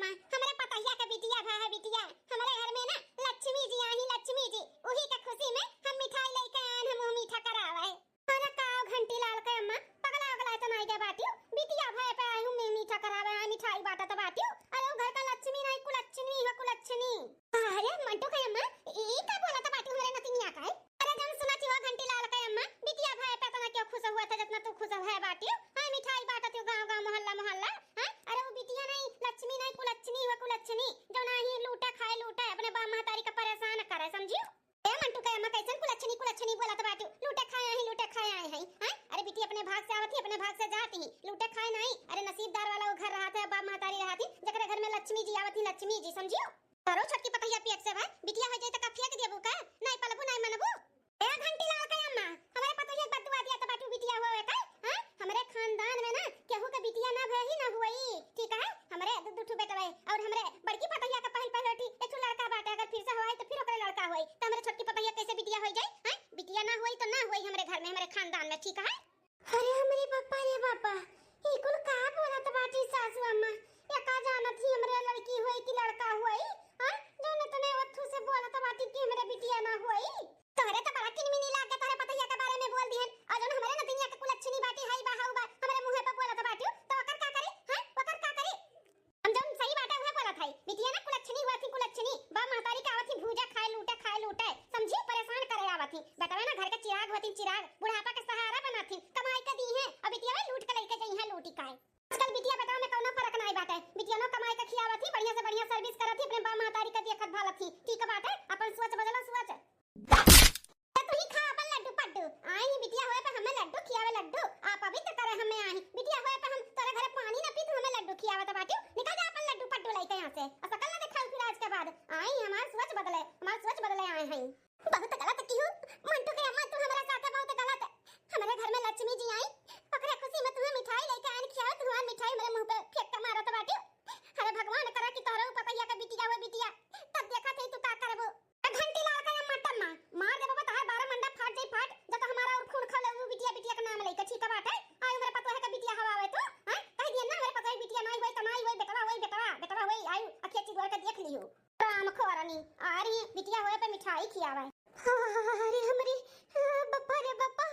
अम्मा, हमारे पतैया का बिटिया भा है बिटिया। हमारे घर में ना लक्ष्मी जी आई, लक्ष्मी जी। उही के खुशी में हम मिठाई लेके आए, हम मुंह मीठा करावे। अरे काओ घंटी लाल के अम्मा, पगला अगला तो नहीं के बाटियो। बिटिया भाई पे आई हूं मैं मीठा करावे, आई मिठाई बाटा तो बाटियो। अरे वो घर का लक्ष्मी नहीं कुलच्छनी है, कुलच्छनी। अरे मंटू के अम्मा, ई का बोला तो बाटियो हमारे नतिनिया का है। अरे जब सुना थी वो घंटी लाल के अम्मा, बिटिया भाई पे तो ना क्यों खुश हुआ था जितना तू खुश है बाटियो। आई मिठाई बाटा तो गांव गांव मोहल्ला मोहल्ला। अरे वो बिटिया नहीं लक्ष्मी नहीं कुलच्छनी है, कुलच्छनी। जो नहीं लूटा खाए लूटा अपने बाप महतारी का परेशान करे, समझियो। ए मंटू के अम्मा कैसन कुलच्छनी कुलच्छनी बोला तो बाटियो। लूटे खाए आई, लूटे खाए आई है। अरे बिटिया अपने भाग से आवत ही, अपने भाग से जाती ही। लूटे खाए नहीं, अरे नसीबदार वाला वो घर रहा था, बाप महतारी रहा थी, जकरे घर में लक्ष्मी जी आवत ही, लक्ष्मी जी, समझियो। करो छटकी पतैया पेट से भाई, बिटिया हो जाए तो कफिया के देबू का? नहीं पलबू नहीं मनबू। ए घंटी लाल के अम्मा, हमारे पतैया बदुआ दिया तो बाटू बिटिया होवे का? हमारे खानदान में ना केहू के बिटिया ना भई ना हुई, ठीक है? हमारे दू बेटा है और हमरे बड़की पतैया का पहल पहलोटी एक लड़का बाटे। अगर फिर से होई तो फिर ओकरे लड़का होई, तो हमारे छोटकी पतैया कैसे बिटिया हो जाए? बिटिया ना हुई तो ना हुई हमरे घर में, हमारे खानदान में, ठीक है? अरे हमरे पापा रे पापा, ई कुल का बोलत बाटी सासू अम्मा? या का जानत ही हमरे लड़की होई कि लड़का होई? जोने तने वथु से बोलत बाटी कि हमरे बिटिया ना होई। तोरे तो बड़ा किनमिनी लाग तोरे पतैया के बारे में बोल दिहन, और जोन हमरे नतिनिया के कुलच्छनी बाटी हाई बा हाउ बा हमरे मुंह पे बोलत बाटी, तो ओकर का करे? ओकर का करे? हम जोन सही बाटे उहे बोलत हई। बिटिया ना कुलच्छनी हुआ थी, कुलच्छनी। बा महतारी का आवत ही भूजा खाए लूटे, समझी? परेशान करे आवत ही। बेटा ना घर के चिराग होती, चिराग बुढ़ापा के सहारा बनाती, कमाई के दी है और बिटिया वे लूट के लेके गई है, लूटी काए। आजकल बिटिया बेटा में कोनो फर्क नहीं बाटे। बिटिया नो कमाई के खियावत ही, बढ़िया से बढ़िया सर्विस करत ही, अपने बा महतारी का देखत भालत ही, ठीक बाटे? अपन सोच बदला सोच। तू ही खा अपन लड्डू पड्डू। आई ही बिटिया होए पे हमें लड्डू खियावे, लड्डू आ पवित्र करे हमें आई। बिटिया होए पे हम तोरे घरे पानी ना पी तू हमें लड्डू खियावत बाटी। निकल जा अपन लड्डू पड्डू लेके यहां से। और सकल ना दिखाओ फिर आज के बाद। आई हमार सोच बदले आए हैं। बहुत गलत की हूं मंटू के अम्मा, तू हमारे साथ बहुत गलत। हमारे घर में लक्ष्मी जी आई, ओकरे खुशी में तुम्हें मिठाई लेके आन खियाओ, तुम्हार मिठाई मेरे मुंह पे फेंक के मारत बाटी। अरे भगवान करे कि तोरो पतैया का बिटिया हो बिटिया, तब देखा थे तू का करबो। घंटी लाल का अम्मा टम्मा मार देबो बता है, 12 मंडा फाट जाई फाट, जब हमारा और खून खले वो बिटिया बिटिया का नाम लेके, ठीक बात है? आई मेरे पतोहे का बिटिया हवावे तो कह दिए ना मेरे पतोहे बिटिया नहीं होई, तनाई होई, बेटवा होई। आई अखिया चिगोर के देख लियो राम खोरनी आ रही बिटिया होए पे मिठाई खियावे। अरे हमरी बप्पा रे बप्पा,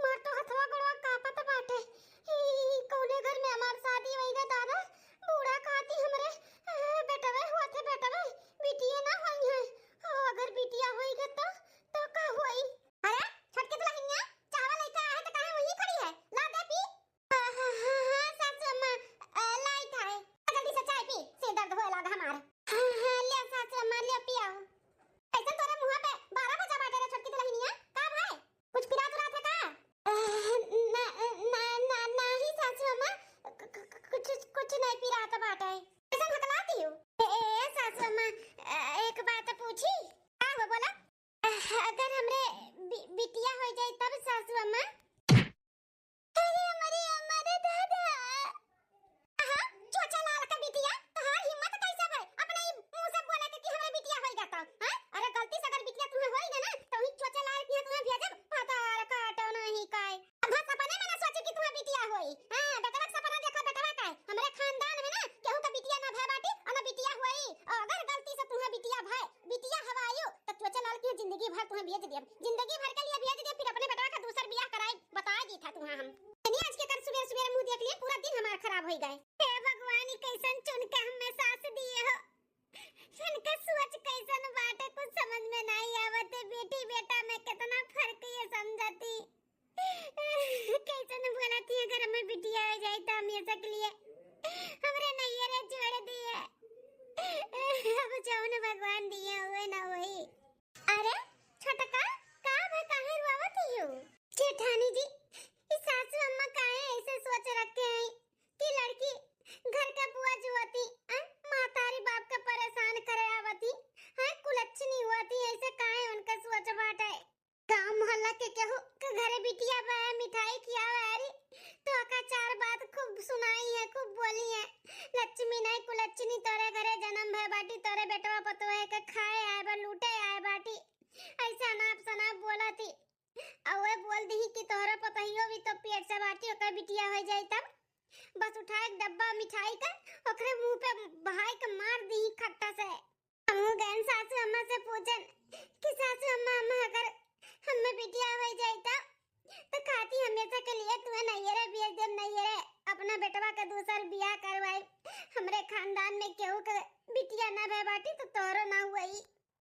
मार तो हथवा गड़वा कापत बाटे। ई कौने घर में हमार शादी होई रे दादा? बूढ़ा खाती हमरे बेटवे हुआ थे, बेटवे बिटिया ना होई है। अगर बिटिया होई गे तो का होई? अरे छटके तुला हिन्या चावल लेके आए तो काहे वही खड़ी है? ला दे पी। हां सासू अम्मा लाइट है, जल्दी से चाय पी, सिर दर्द होए लागा हमार। हां ले सासू अम्मा ले पिया। कैसे तोरे मुंह पे 12 बजा बाटे रे छटके तुला हिन्या? का भाई कुछ पिला तुला थे का? ना ही सासू अम्मा, कुछ नहीं पी रहा था बाटे। कैसे हकलाती हो? ए सासू अम्मा एक बात पूछी? का हो बोला? अगर हमरे बिटिया हो जाए तब सासू अम्मा? अरे हमारे दादा। हां चोचा लाल का बिटिया, तोहार हिम्मत कैसे भाई अपने मुंह से बोले कि हमें बिटिया होई जाता? अरे गलती से अगर बिटिया तुम्हें होई ना तो ही चोचा लाल के तुम्हें भेजब, पता काटो नहीं काय। अब सपने में ना सोचे कि तुम्हें बिटिया होई। बेटा का सपना देखा बेटा का हमरे खानदान में ना केहू का बिटिया ना भय बाटी और ना बिटिया होई। अगर गलती से तुम्हें बिटिया हवायो तो चोचा लाल की जिंदगी भर तुम्हें भेज दिया, जिंदगी भर के लिए भेज दिया, फिर अपने बेटा का दूसरा बियाह कराए बता दी था तुम्हें हम। नहीं आज के कर सुबह मुंह देख लिए पूरा दिन हमारा खराब हो गए। हे भगवान कैसन चुन के हमें सास दिए हो, इनका सोच कैसन बाटे कुछ समझ में नहीं आवत। बेटी बेटा में कितना फर्क ये समझती। कैसन बोलती है अगर हमें बिटिया हो जाए तो हमेशा के लिए हमरे नैयरे छोड़ दिए। अब जाओ ना भगवान दिए हुए ना वही। अरे छोटका का मैं काहे रोवती हो? जेठानी जी इस सासू अम्मा काहे ऐसे सोच रखे हैं कि लड़की घर का बुआ जो होती मातारी बाप का परेशान करे आवती है, कुलच्छनी होती ऐसे काहे उनका सोच बाटे? गांव मोहल्ला के केहू के घरे बिटिया बा मिठाई खियावे तो का चार बात खूब सुनाई है, खूब बोली है। लक्ष्मी नहीं कुलच्छनी तोरे घरे जन्म है बाटी, तोरे बेटवा पतोहे के खाए आए बा लूटे आए बाटी, ऐसा नाप सनाप बोला थी। अब वो बोल दी कि तोहरा पतहियो भी तो पेट से बाटी ओकर बिटिया हो जाए तब बस उठाए एक डब्बा मिठाई का ओकरे मुंह पे बहाई के मार दी खट्टा से। हमहू गए सासू अम्मा से पूछन कि सासू अम्मा अम्मा अगर हमें बिटिया हो जाए तो खाती हमेशा के लिए तुम्हें नैयरे भेज देम नैयरे अपना बेटवा का दूसर बियाह करवाए। हमरे खानदान में केहू के बिटिया ना भे बाटी तो तोरो ना हुई।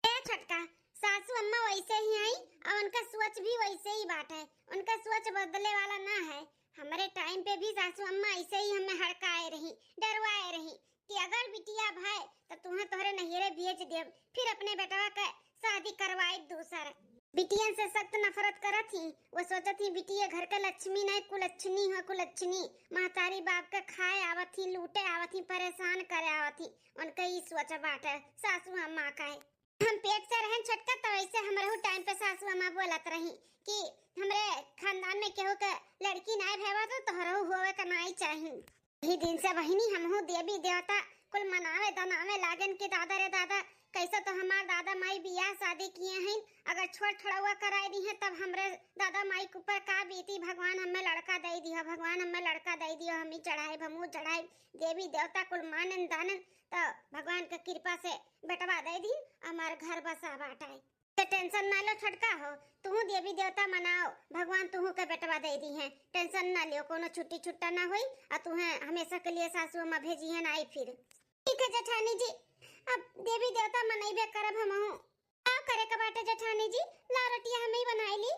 ए छटका सासू अम्मा वैसे ही आई और उनका सोच भी वैसे ही बात है, उनका सोच बदले वाला ना है। हमारे टाइम पे भी सासू अम्मा ऐसे ही हमें हड़काए रही, डरवाए रही कि अगर बिटिया भाई तो तुम्हें तोहरे नैयरे भेज देम, फिर अपने बेटवा का शादी करवाए दूसर। बिटिया से सख्त नफरत करत थी, वो सोचत थी बिटिया घर का लक्ष्मी नहीं कुलच्छनी हो कुलच्छनी। महतारी बाप के खाए आवत थी, लूटे आवत थी, परेशान करे आवत थी। उनका ही सोच बात है सासू अम्मा का है। हम पेट से रहन छटका तो ऐसे हमारे टाइम पे सासू अम्मा बोलत रही कि हमरे खानदान में केहू के लड़की नहीं भेवा तो तोहरो होवे का नहीं चाहिए। यही दिन से बहिनी हमहू देवी देवता कुल मनावे दनावे लागन के दादा रे दादा कैसे तो हमार दादा माई बियाह शादी किए हैं, अगर छोड़ छोड़वा कराई दी है तब हमरे दादा माई के ऊपर का बीती। भगवान हमें लड़का दे दिया, भगवान हमें लड़का दे दिया, हम ही चढ़ाए हमू चढ़ाए देवी देवता कुल मानन दानन तो भगवान के कृपा से बेटवा दे दी हमार घर बसा बाटाए। तो टेंशन ना लो छटका हो, तू देवी देवता मनाओ, भगवान तू के बेटवा दे दी है, टेंशन ना लियो, कोनो छुट्टी छुट्टा ना होई और तुम्हें हमेशा के लिए सासू अम्मा भेजी है ना आई फिर। ठीक है जेठानी जी, अब देवी देवता मनैबे करब हमहू। का करे के बाटे जेठानी जी, ला रोटियां हम ही बनाई ली।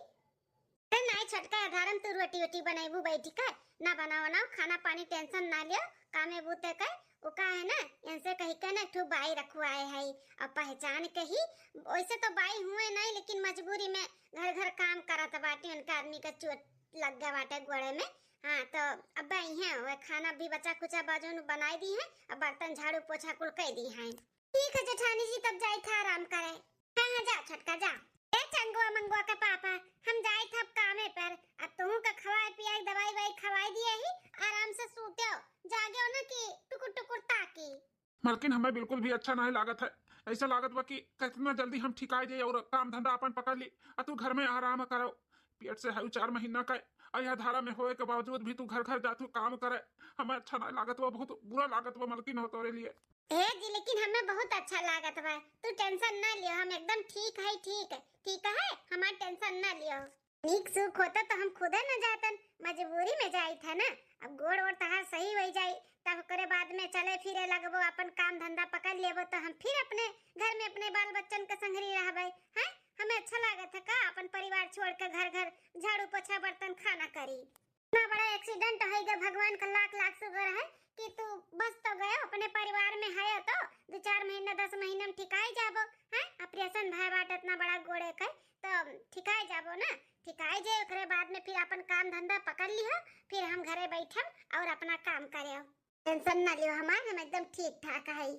अरे नहीं छटका आधारम तू रोटी रोटी बनाईबू बैठी का ना बनाओ ना खाना पानी टेंशन ना लियो, कामे बूते का वो का है ना इनसे कही के ना ठू बाई रखवाए है अब पहचान के ही। वैसे तो बाई हुए नहीं लेकिन मजबूरी में घर घर काम करत बाटे, उनका आदमी का चोट लग गया बाटे गोड़े में। हाँ तो अब आई है वो खाना भी बचा कुचा बाजू बनाई दी है, अब बर्तन झाड़ू पोछा कुल कर दी है। ठीक है जेठानी जी तब जाए था आराम करे। हाँ हाँ जा छटका जा। ए चंगुआ मंगुआ का पापा हम जाए थे अब कामे पर, अब तुहू का खवाए पियाई दवाई वाई खवाई दिए ही आराम से सूते हो जागे हो ना कि टुकुर टुकुर ताकी। मालकिन हमें बिल्कुल भी अच्छा नहीं लागत है, ऐसा लागत बा कि कितना जल्दी हम ठिकाई जाए और काम धंधा अपन पकड़ ली और तू घर में आराम करो। पेट से है 4 महीना का और यह धारा में होए के बावजूद भी तू घर घर जातू काम करे, हमें अच्छा नहीं लागत बा, बहुत बुरा लागत बा मालकिन हो तोरे लिए। ए जी लेकिन हमें बहुत अच्छा लागत बा, तू टेंशन ना लियो, हम एकदम ठीक है ठीक है हमार टेंशन ना लियो। नीक सुख होता तो हम खुदे न जातन, मजबूरी में जाई था ना। अब गोड़ और तहार सही हो जाई तब करे बाद में चले फिरे लगबो अपन काम धंधा पकड़ लेबो तो हम फिर अपने घर में अपने बाल बच्चन के संगरी रहबे। हैं हमें अच्छा लागत है का अपन परिवार छोड़ के घर घर झाड़ू पोछा बर्तन खाना करी। इतना बड़ा एक्सीडेंट हो गया, भगवान का लाख लाख शुक्र है कि तू बस तो गया अपने परिवार में है तो 2-4 महीना 10 महीना में ठिकाई जाबो। हैं ऑपरेशन भाई बाट इतना बड़ा गोड़े का तो ठिकाई जाबो ना, ठिकाई जे ओकरे बाद में फिर अपन काम धंधा पकड़ लियो, फिर हम घरे बैठम और अपना काम करियो, टेंशन ना लियो हमार, हम एकदम ठीक ठाक है।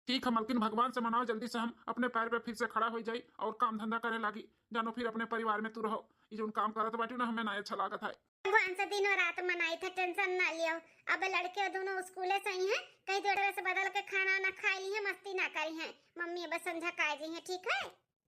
ठीक है मालकिन भगवान से मनाओ जल्दी से हम अपने पैर पे फिर से खड़ा हो जाई और काम धंधा करे लागी, जानो फिर अपने परिवार में तू रहो। ये जो काम करत बाटी ना हमें ना अच्छा लागत है। भगवान से दिनों रात मनाई था, टेंशन ना लियो। अब लड़के दोनों स्कूले सही हैं, कहीं थोड़े से बदल के खाना ना खाई ली है, मस्ती ना करी है, मम्मी बस समझा काई दी है। ठीक है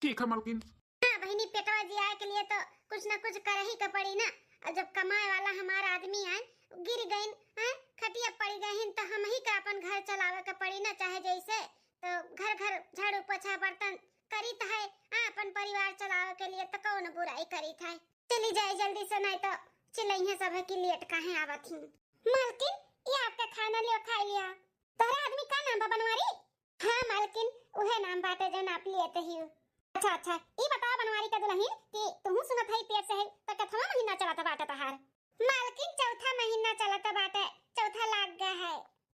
ठीक है मालकिन। हाँ बहनी पेटवा जी आए के लिए तो कुछ ना कुछ कर ही का पड़ी ना, और जब कमाए वाला हमारा आदमी आए गिर गई हैं खटिया पड़ गई तो हम ही का अपन घर चलावे का पड़ी ना, चाहे जैसे तो घर घर झाड़ू पोछा बर्तन करी है अपन परिवार चलावे के लिए तो कौन बुराई करी था। चली जाए जल्दी से नहीं तो चिल्लाई है सब की लेट काहे आवत ही। मालकिन ये आपका खाना लियो खाई लिया। तोरा आदमी का नाम बा बनवारी? हाँ मालकिन उहे नाम बाटे जो आप लिए ही। अच्छा ई बताओ बनवारी का दुल्हन कि तुम सुनत है पेट से है तो कथवा महीना चलता बाटे तहार? मालकिन चौथा महीना चलता बाटे, चौथा लाग गया है।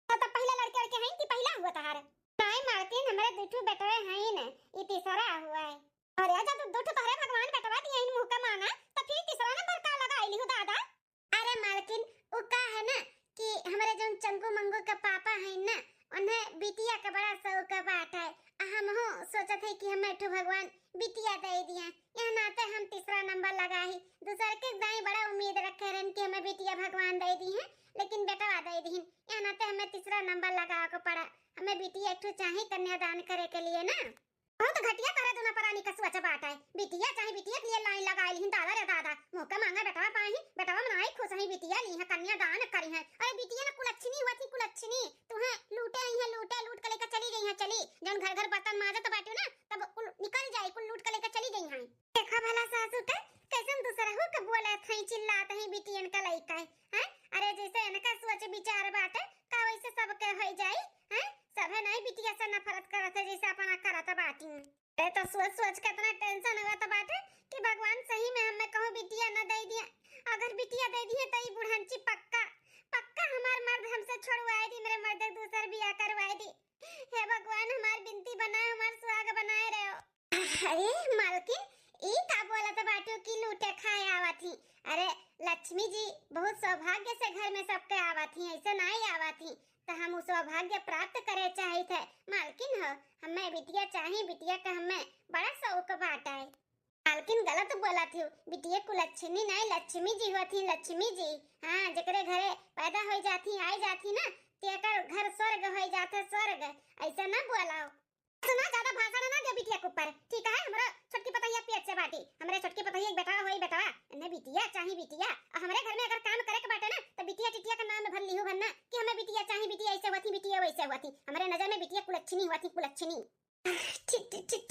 तो पहला लड़के हैं कि पहला हुआ तहार? नहीं मालकिन हमारे दूठू बेटवे हैं न, ये तीसरा हुआ है। अरे जब दूठू तोहरे भगवान बेटवा दिए इन मुंह का मांगा तो फिर तीसरा नंबर का लगा आईली हो दादा? अरे मालकिन वो का है ना कि हमारे जो चंगू मंगू के पापा हैं ना उन्हें बिटिया का बड़ा शौक बात है, हम हो सोचत है कि हमें ठो भगवान बिटिया दे दिया, यहाँ नाते हम तीसरा नंबर लगा ही। दूसरे के दाई बड़ा उम्मीद रखे रहन कि हमें बिटिया भगवान दे दी है लेकिन बेटवा दे दी, यहाँ नाते हमें तीसरा नंबर लगा को पड़ा। हमें बिटिया एक ठो चाहिए कन्यादान करे के लिए ना। बहुत घटिया करे दोना परानी का सोच बात है। बिटिया चाहे बिटिया के लिए लाइन लगाई ली दादा रे दादा मौका मांगा बेटवा पाही बेटवा मनाई खुश है बिटिया ली है कन्या दान करी है। अरे बिटिया ना कुलच्छनी हुआ थी कुलच्छनी तुहे लूटे आई है लूटे लूट के लेकर चली गई है चली जन घर घर बर्तन माजत बाटू ना तब निकल जाई कुल लूट के लेकर चली गई है। देखा भला सासू के कैसे दूसरा हो के बोले थे चिल्लात है बिटियन का लइका है। अरे जैसे इनका सोच विचार बात का वैसे सबके हो जाई है सभे नहीं बिटिया से नफरत करत है जैसे अपना करत बाटी। अरे तो सोच सोच कितना टेंशन होत बाटे कि भगवान सही में हमें कहूं बिटिया न दे दिया। अगर बिटिया दे दी तो ई बुढ़ंची पक्का पक्का हमार मर्द हमसे छोड़वाए दी मेरे मर्द दूसर बियाह करवाए दी। हे भगवान हमार बिनती बनाए हमार सुहाग बनाए रहो। अरे मालकिन ई का बोलत बाटू की लूटे खाए आवत ही। अरे लक्ष्मी जी बहुत सौभाग्य से घर में सबके आवत ही ऐसे नहीं आवत ही तो हम उस सौभाग्य प्राप्त करे चाहे थे मालकिन हो हमें बिटिया चाहिए बिटिया का हमें बड़ा शौक बाटा है। मालकिन गलत बोला थी बिटिया कुलच्छनी नहीं लक्ष्मी जी होती लक्ष्मी जी। हाँ जकरे घरे पैदा हो जाती आई जाती ना तेकर घर स्वर्ग हो जाते स्वर्ग ऐसा ना बोलाओ। सुना ज्यादा भाषण ना दे बिटिया के ऊपर ठीक है। हमरा छोटकी पतैया पेट से बाटी हमरे छोटकी पतैया बेटा होई बेटा ने बिटिया चाहिए बिटिया हमरे घर में अगर काम करे के बाटे ना तो बिटिया टिटिया का नाम भर लिहु भन्ना कि हमें बिटिया चाहिए बिटिया ऐसे होती बिटिया वैसे होती हमरे नजर में बिटिया कुलच्छनी होती कुलच्छनी।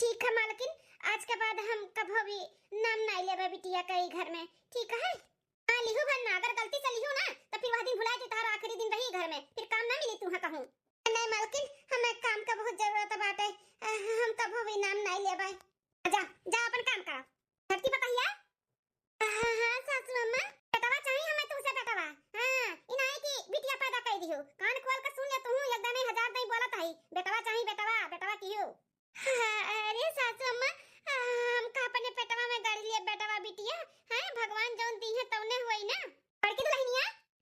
ठीक है मालकिन आज के बाद हम कभी भी नाम नहीं लेबे बिटिया का ही घर में ठीक है। हां लिहु भन्ना अगर गलती से लिहु ना तो फिर वह दिन भुला जे तारा आखिरी दिन रही घर में फिर काम ना मिली तुहा कहूं। नहीं मालकिन हमें काम का बहुत जरूरत बाटे हम कभी भी नाम नहीं लेबे। जा जा अपन काम कर धरती पतैया। हां सासू अम्मा बेटवा चाहिए हमें तुमसे बेटवा। हां इनाई की बिटिया पैदा कर दियो कान खोल कर सुन ले तू एकदम नहीं हजार नहीं बोलत है बेटवा चाहिए बेटवा बेटवा कियो। अरे सासू अम्मा हम का अपने पेटवा में गाड़ी लिए बेटवा बिटिया है भगवान जौन दी है तौने होई ना बड़की दुल्हनिया।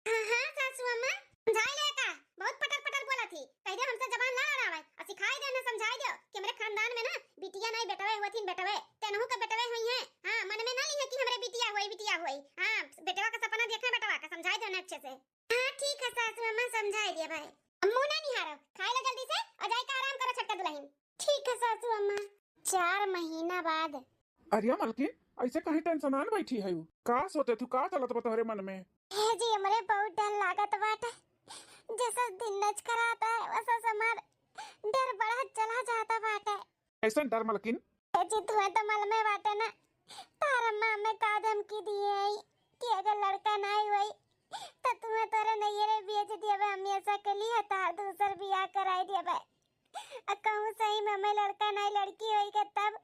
हां सासू अम्मा समझाई ले का बहुत पटर पटर बोला थी कह दे हमसे जबान ना लड़ावे और सिखाई दे ना समझाई दे कि मेरे खानदान में ना बिटिया नहीं बेटवे हुई बेटवे तेनहु का बेटवे हुई है। हां मन में ना ली है कि हमरे बिटिया हुई हां बेटवा का सपना देखे बेटवा का समझाई दे ना अच्छे से। हां ठीक है सासू अम्मा समझाई दिया भाई अम्मू ना निहारो खाई ले जल्दी से और जाई के आराम करो छोटका दुल्हन। ठीक है सासू अम्मा। 4 महीना बाद। अरे मालकिन ऐसे कहीं टेंशन आन बैठी है का सोते तू का चलत बा तोहरे मन में। हे जी हमरे बहुत डर लागत बाटे जैसा दिन नच कराता है वैसा समार डर बढ़ा चला जाता बाटे। ऐसा डर मालकिन हे जी तुम्हें तो मालूम है बाटे ना तारा माँ में का धमकी दिए है कि अगर लड़का नहीं हुई तो तुम्हें तोरे नैयरे बेच दिए बे हमेशा के लिए तार दूसर बियाह कराई दिए बे। कहूँ सही में हमें लड़का नहीं लड़की हुई के तब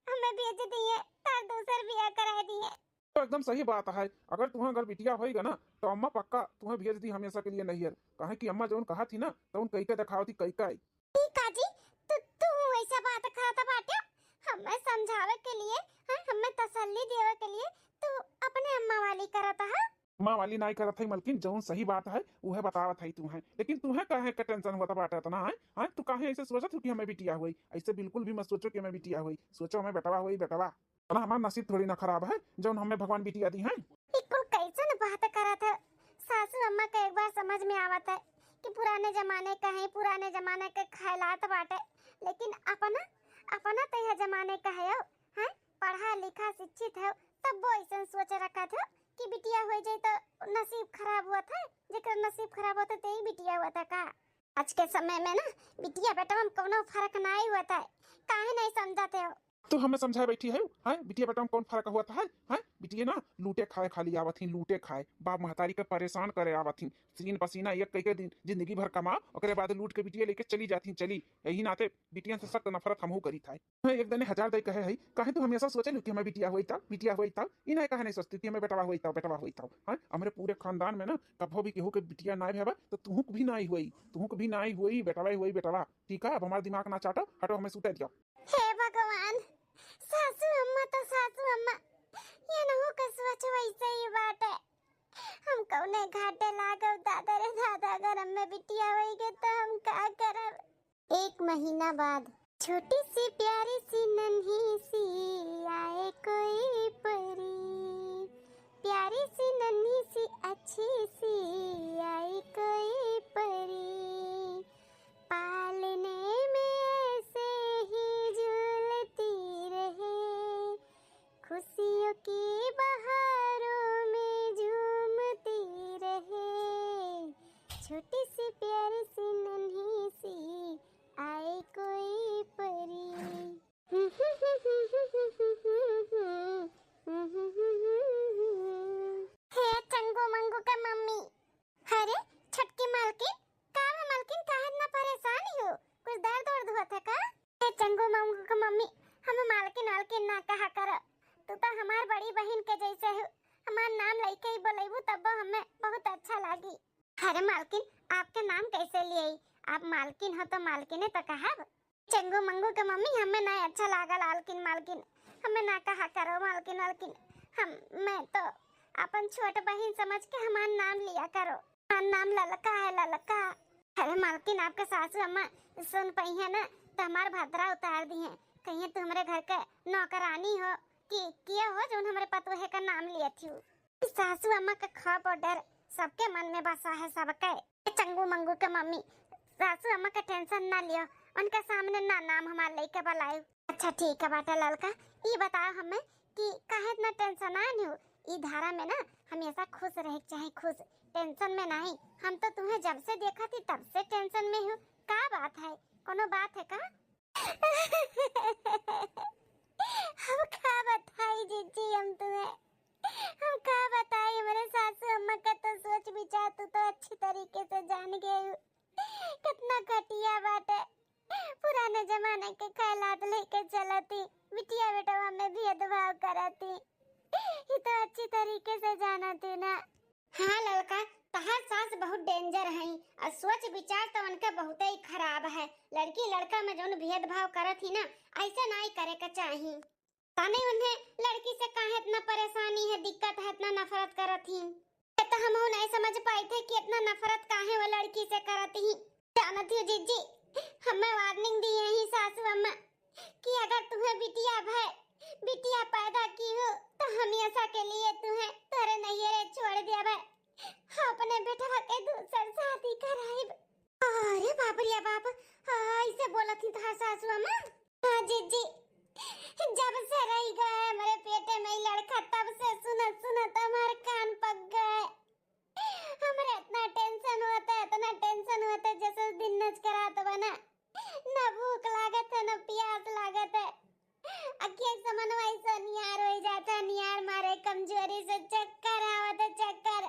हमें बेच दिए तार दूसर बियाह कराई दिए। तो एकदम सही बात है अगर तुम्हें अगर बिटिया होएगा ना तो अम्मा पक्का तुम्हें भेज दी हमेशा के लिए नैहर कहे कि अम्मा जो कहा थी ना तो उन कई के दिखाओ थी कई का काजी तू ऐसा बात करता बाटे हमें समझावे के लिए हमें तसल्ली देवे के लिए तू अपने अम्मा वाली करता है। माँ वाली नहीं करत है मलकिन जौन सही बात है वह बतावत है तुम्हें लेकिन तुम्हें काहे का टेंशन होता बाटे इतना है। हाँ तू काहे ऐसे सोचत हो कि हमें बिटिया हुई ऐसे बिल्कुल भी मत सोचो कि हमें बिटिया हुई सोचो हमें बेटवा हुई बेटवा ना हमारा नसीब थोड़ी ना खराब है जौन हमें भगवान बिटिया दी है। इकुल कैसे बात करत है सासू अम्मा का एक बार समझ में आवत है कि पुराने जमाने का है पुराने जमाने के ख्यालात बाटे लेकिन अपना तो यह जमाने का है हैं पढ़ा लिखा शिक्षित है तब वो ऐसा सोच रखा था कि बिटिया हो जाए तो नसीब खराब हुआ था जेकर नसीब खराब होता तो ही बिटिया हुआ था का। आज के समय में ना बिटिया बेटा में कोनो फर्क नहीं होता है काहे नहीं समझाते हो। तो हमें समझाए बैठी है बिटिया बेटा में कौन फर्क हुआ था है बिटिया ना लूटे खाए खाली आवत थी लूटे खाए बाप महतारी के परेशान करे आवत थी सीन पसीना एक कई के दिन जिंदगी भर कमा ओकरे बाद लूट के बिटिया लेके चली जाती चली यही नाते बिटिया से सख्त नफरत हमहू करी था। एक दिन 1000 दे कहे है काहे तू हमेशा सोचे कि हमें बिटिया हुई था इ नहीं कहे नहीं सोचती कि हमें बेटवा हुई था हां हमरे पूरे खानदान में ना कभो भी केहू के बिटिया ना भेबा तो तुहुक भी नहीं हुई बेटवा ठीक है। अब हमारा दिमाग ना चाटो हटो हमें सुते दियो। हे भगवान सासू अम्मा ये न हो के सोच वैसे ही बात है हम कौने घाटे लागो दादा रे दादा अगर हमें बिटिया होई तो हम का करब। 1 महीना बाद छोटी सी प्यारी सी नन्ही सी आए कोई परी प्यारी सी नन्ही सी अच्छी सी आई कोई परी पालने में ऐसे ही हमार बड़ी बहन के जैसे हो। हमार नाम लेके ही बोलेबू तब हमें बहुत अच्छा लागी। अरे मालकिन, आपके नाम कैसे लिए? आप मालकिन हो तो मालकिन तो कहब। चंगू मंगू के मम्मी हमें ना अच्छा लागा लालकिन मालकिन, हमें ना कहा करो मालकिन मालकिन। हम मैं तो अपन छोट बहन समझ के हमार नाम लिया करो। हमार नाम ललका है, ललका। अरे मालकिन, आपके सासू अम्मा सुन पई है ना तो हमार भद्रा उतार दी है। कहीं तुम हमारे घर के नौकरानी हो कि किया हो जो हमारे पतोहे का नाम लिए थी। सासू अम्मा का खौफ और डर सबके मन में बसा है सबके। चंगू मंगू के मम्मी, सासू अम्मा का टेंशन ना लियो, उनके सामने ना नाम हमार लेके बुलायो। अच्छा ठीक है बेटा ललका, ये बताओ हमें कि काहे इतना टेंशन आन हो? ई धारा में ना हमेशा खुश रहे चाहे खुश, टेंशन में नहीं। हम तो तुम्हें जब से देखा थी तब से टेंशन में हूँ। क्या बात है? कोनो बात है का? हम क्या बताई जीजी हम तुम्हें, हम क्या बताई? हमारे सासू अम्मा का तो सोच विचार तू तो अच्छी तरीके से जान गए हो। कितना घटिया बात है। पुराने जमाने के ख्यालात लेके चलती, बिटिया बेटवा में भेदभाव करती, ये तो अच्छी तरीके से जाना थी ना। हाँ लड़का, तहार सास बहुत डेंजर है और सोच विचार तो उनका बहुत ही खराब है। लड़की लड़का में जोन भेदभाव करत ही ना, ऐसा नहीं करे का चाहिए। ताने उन्हें लड़की से काहे इतना परेशानी है, दिक्कत है, इतना नफरत करत ही। तो हम नहीं समझ पाए थे कि इतना नफरत काहे वो लड़की से करत ही। जानत ही जीजी, हमें वार्निंग दी है ही सासू अम्मा कि अगर तुम्हें बिटिया पैदा की हो तो हमेशा के लिए तुम्हें तेरे नैहरे छोड़ दिया भाई, अपने बेटा के दूसर शादी कराइब। अरे बाप रे बाप, ऐसे बोला थी तो सासू अम्मा। हाँ जीजी, जब से रह गए हमारे पेटे में ही लड़का तब से सुनत सुनत हमारे कान पक गए। हमारे इतना टेंशन होता है जैसे दिन नच करात बना, न भूख लागत है न प्यास लागत है। अखियाँ समन वैसा नियार हो जाता है, नियार मारे कमजोरी से चक्कर आवत है चक्कर।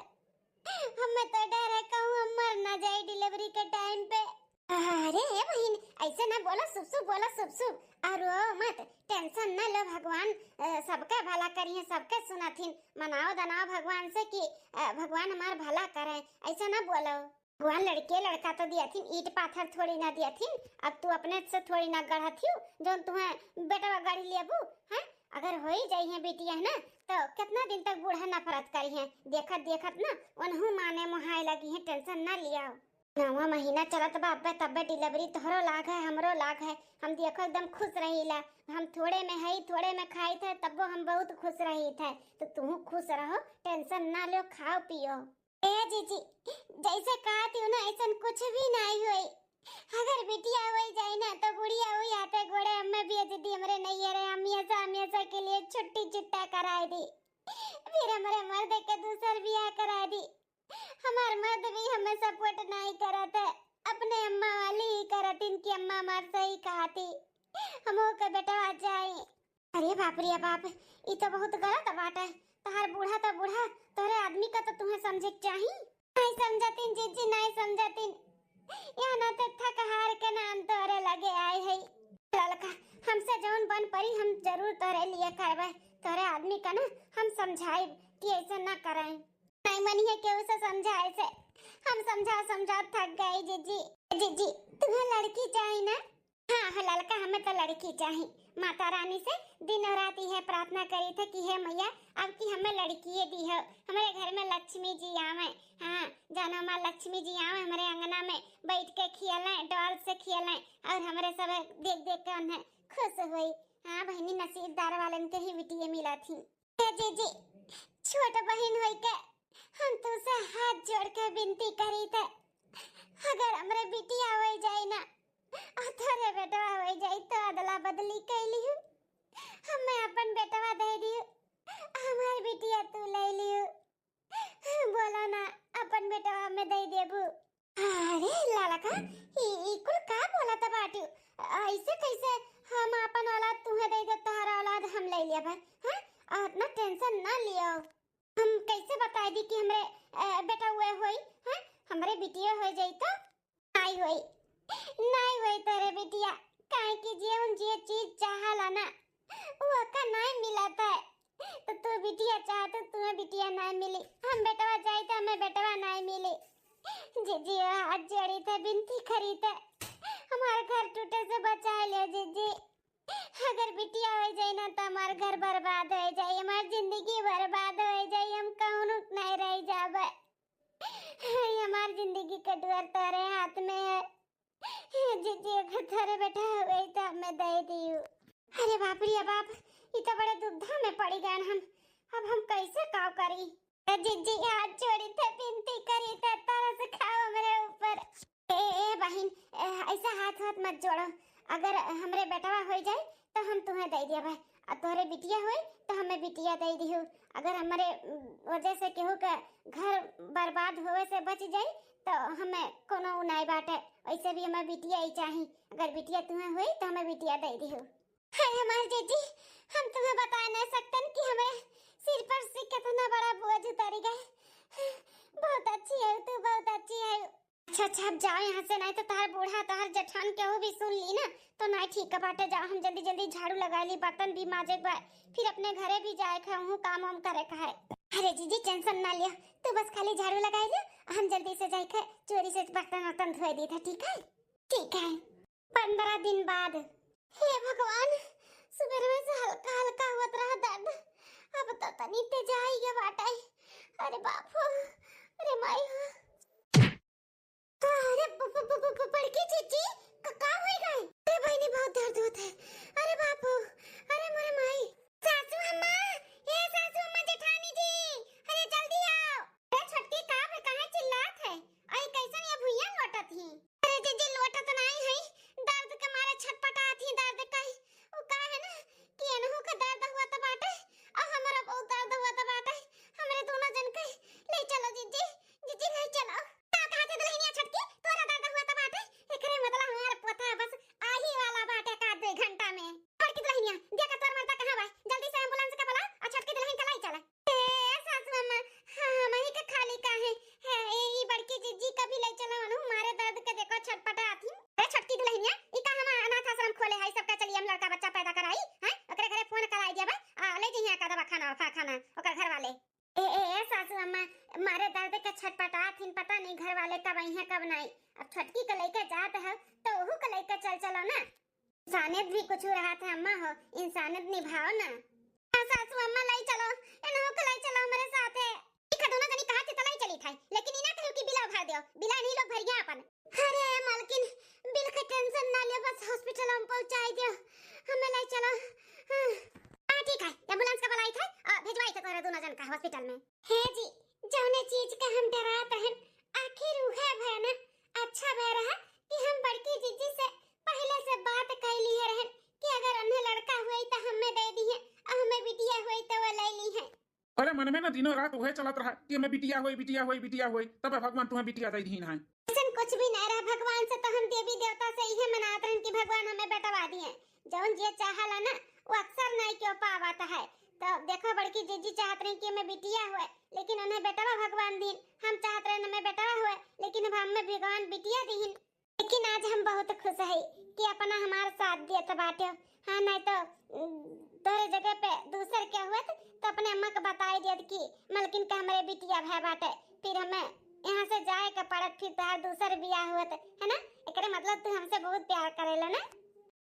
हमें तो डर है कहूँ हम मर ना जाए डिलीवरी के टाइम पे। अरे बहन, ऐसे ना बोलो, शुभ बोलो, शुभ। और मत टेंशन न लो, भगवान सबका भला करिए, सबके सुनाथिन। मनाओ दनाओ भगवान से कि भगवान हमार भला करे। ऐसा ना बोलो, भगवान लड़के लड़का तो दिया थी, ईट पाथर थोड़ी ना दिया थी। अब तू अपने से थोड़ी ना गढ़ा थी जो तुम्हें बेटा गाड़ी लेबू हैं। अगर हो ही जाई है बेटिया है ना तो कितना दिन तक बूढ़ा नफरत करी है। देखत ना उन्हों माने मुहाय लगी है। टेंशन ना लिया, नवा महीना चलत बाबे तबे डिलीवरी तोहरो लाग है हमरो लाग है। हम देखो एकदम खुश रहीला। हम थोड़े में है थोड़े में खाई थे तब हम बहुत खुश रही थे। तो तुम खुश रहो, टेंशन ना लो, खाओ पियो। ए जीजी, जैसे कहा थी ना ऐसा कुछ भी नहीं हुई। अगर बिटिया हो जाए ना तो बुढ़िया हुई आते घोड़े हमें बेच दी, हमारे नैहरे हमेशा के लिए छुट्टी चिट्टा कराई दी। फिर हमारे मर्द के दूसर ब्याह करा दी। हमार मर्द भी हमें सपोर्ट नहीं करत है, अपने अम्मा वाली ही करत। इनकी अम्मा मार सही कहा थी हमो के बेटा आ जाए। अरे बाप रे बाप, ये तो बहुत गलत बात है। तहार बूढ़ा तो बूढ़ा, तोरे आदमी का तो तुम्हें समझे चाहिए। नहीं समझतिन जीजी, नहीं समझतिन। यहाँ ना तो थकहार के नाम तोरे लगे आए है। ललका, हमसे जौन बन परी हम जरूर तोरे लिए करबे। तोरे आदमी का ना हम समझाए कि ऐसा ना करें। नहीं मनी है क्यों से समझाए से, हम समझा थक गए। जीजी तुम्हें लड़की चाहिए ना? हाँ लड़का, हमें तो लड़की चाहिए। माता रानी से दिन और रात यह प्रार्थना करी थे कि हे मैया अब की हमें लड़की दी हो, हमारे घर में लक्ष्मी जी आवे। हाँ जानो माँ लक्ष्मी जी आवे, हमारे अंगना में बैठ के खियालें, डॉल से खियालें और हमारे सब देख के उन्हें खुश हुई। हाँ बहनी, नसीबदार वाले के ही बिटिया मिला थी। जीजी छोट बहन हुई के हम तुझसे हाथ जोड़ के विनती करी थे, अगर हमरे बिटिया हो जाए ना तोरे बेटवा हो जाए तो अदला बदली कैली हूँ। हमें अपन बेटवा दे दियो, हमारी बिटिया तू ले लियो। बोलो ना अपन बेटवा में दे देबू। अरे लड़का, ई कुल का बोला था बाटू? ऐसे कैसे हम अपन औलाद तुम्हें दे दे, तुम्हारा औलाद हम ले लिया भाई। हाँ इतना टेंशन ना लियो। हम कैसे बता दी कि हमरे बेटा हुए होई हैं? हमरे बिटिया हो जाई तो नहीं होई तेरे बिटिया। काहे कि जे चीज चाहला ना वो का नहीं मिलता है। तो तू बिनती करी त हमार घर टूटे से बचा ले जीजी। अगर बिटिया हो जाए ना तो हमार घर बर्बाद हो जाए, हमार जिंदगी बर्बाद हो जाए, हम कहूँ नहीं रह जाबे। हमार जिंदगी का डर तारे हाथ में है जीजी। अगर थारे बेटा हो गई तो हमें दे दियो। अरे बाप रे बाप, ये तो बड़े दुविधा में पड़ी गए हम। अब हम कैसे काम करी? जीजी हाथ जोड़ी थे, बिनती करी थे, तारा से खाओ मेरे ऊपर। ए बहन, ऐसा हाथ हाथ मत जोड़ो। अगर हमरे बेटवा हो जाए तो हम तुम्हें दे दिया भाई, और तोहरे बिटिया होई तो हमें बिटिया दे दियो। अगर हमारे वजह से केहू का घर बर्बाद होवे से बच जाए तो हमें कोनो उनाई बाटे। वैसे भी हमें बिटिया ही चाहिए। अगर बिटिया तुम्हें हुई तो हमें बिटिया दे दियो। हाय हमार जीजी, हम तुम्हें बता नहीं सकते कि हमें सिर पर से कितना बड़ा बोझ उतर गया। बहुत अच्छी है तू, बहुत अच्छी है। अच्छा अच्छा, अब जाओ यहाँ से, नहीं तो तार बूढ़ा तार जेठान के वो भी सुन ली ना तो नहीं ठीक बाटे। जाओ, हम जल्दी जल्दी झाड़ू लगा ली, बर्तन भी माजे बा, फिर अपने घरे भी जाए का हूँ, काम वाम करे का है। अरे जीजी टेंशन ना लियो, तू बस खाली झाड़ू लगा लियो, हम जल्दी से जाके चोरी से बर्तन वर्तन धोए दी था। ठीक है? ठीक है। 15 दिन बाद। हे भगवान, सुबह में से हल्का हल्का होत रहा दर्द, अब तो तनी ते जाएगा बाटे। अरे बापू, अरे माई, अरे बड़की चीची का हो गई? अरे बहनी बहुत दर्द होता है। अरे बापू, अरे मेरे माई। सासू अम्मा, ए सासू अम्मा, जेठानी जी, अरे जल्दी आओ। अरे छटकी कहाँ चिल्लात है? आई कैसन ये भुइया लोटत ही? अरे जीजी लोटत नहीं है, दर्द के मारे छटपटात ही। दर्द का वो का है ना कि एनहु का दर्द हुआ त बाटे और हमारा बहुत दर्द हुआ त बाटे। हमरे दोनों जन के ले चलो जीजी, जीजी ले चलो। कहाँ से दुल्हनिया छटकी, तोरा दर्द हुआ त बाटे? एकरे मतलब हमार पोता बस आही वाला बाटे का 2 घंटा में। और की दुल्हनिया देखा तोर मरता कहां बा? जल्दी से एम्बुलेंस का बुला और छटकी दुल्हन का लाई चला। ए सासू अम्मा, हां मही के खाली काहे है? ई बड़की जीजी का भी ले चलो अनु, मारे दर्द के देखो छटपटात ही। ए छटकी दुल्हनिया, ई का हम अनाथ आश्रम खोले है सबका, चलिए हम लड़का बच्चा पैदा कराई हैं, ओकरे घरे फोन कराई देबे आ ले जइया का दवा खाना ओकर घर वाले। ए सासू अम्मा, मारे दर्द के छटपटात हिन, पता नहीं घर वाले कब आई है कब नहीं। अब छटकी को लेकर जात है तो ओहू को लेकर चल चलो ना। इंसानियत भी कुछ रहा था अम्मा हो, इंसानियत निभाओ ना। हाँ सासू अम्मा लाई चलो, एनहु को लाई चलो हमारे साथ है। इका दोनों जनी कहा थी तलाई चली थी, लेकिन इना कहू कि बिल भर दियो, बिला नहीं लोग भरिया अपन। अरे मालकिन, बिल का टेंशन ना लियो, बस हॉस्पिटल हम पहुंचाई दियो, हमें लाई चलो। हां ठीक है, एम्बुलेंस का बुलाई था और भेजवाई था तोरे दोनों जन का हॉस्पिटल में। हे जी, जौने चीज का हम डरात हैं आखिर उहे भय ना। अच्छा भय रहा कि हम बड़की जीजी से पहले से बात कैली है रहन कि अगर उन्हें लड़का हुई तो हमें दे दी है और हमें बिटिया हुई तो वो ले ली है। अरे मन में ना दिनों रात वही चलत रहा कि हमें बिटिया हुई बिटिया हुई बिटिया हुई, तब भगवान तुम्हें बिटिया दे दी है। ऐसन कुछ भी नहीं रहा भगवान से, तो हम देवी देवता से यही मनात रहन कि भगवान हमें बेटवा दिए। जौन जे चाहला ना वो अक्सर नहीं क्यों पावत है। तो देखो बड़की जीजी चाहत रही कि हमें बिटिया हुए, लेकिन उन्हें बेटवा भगवान दीन। हम चाहत रहे हमें बेटवा हुए, लेकिन अब हमें भगवान बिटिया दीन। लेकिन आज हम बहुत खुश है कि अपना हमारा साथ दिया बाटे। हाँ नहीं तो तोरे जगह पे दूसर क्या हुआ तो अपने अम्मा को बताई दियत कि मलकिन का हमारे बिटिया भय बाटे, फिर हमें यहाँ से जाए का पड़त, फिर तार दूसर बियाह हुआ है ना। एकरे मतलब तू हमसे बहुत प्यार करेला ना।